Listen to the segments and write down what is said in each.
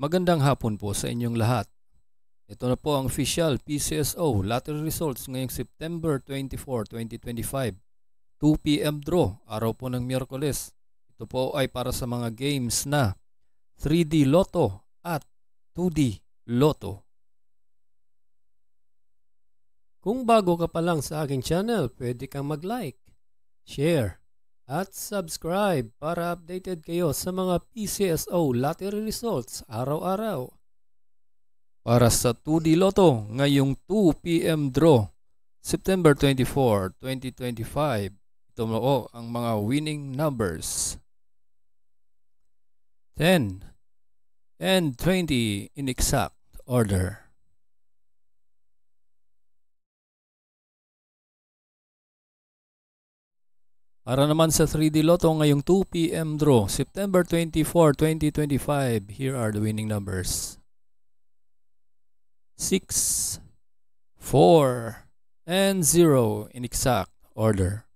Magandang hapon po sa inyong lahat. Ito na po ang official PCSO lottery results ngayong September 24, 2025. 2 p.m. draw, araw po ng Miyerkules. Ito po ay para sa mga games na 3D Lotto at 2D Lotto. Kung bago ka pa lang sa aking channel, pwede kang mag-like, share, at subscribe para updated kayo sa mga PCSO lottery results araw-araw. Para sa 2D Lotto, ngayong 2 p.m. draw, September 24, 2025. Ito mo ang mga winning numbers. 10 and 20 in exact order. Para naman sa 3D Lotto ngayong 2 p.m. draw, September 24, 2025. Here are the winning numbers. 6, 4, and 0 in exact order.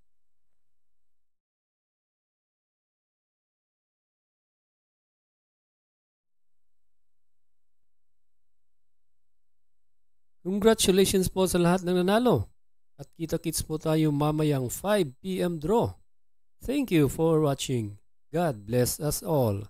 Congratulations po sa lahat ng nanalo. At kita-kits po tayo mamayang 5 p.m. draw. Thank you for watching. God bless us all.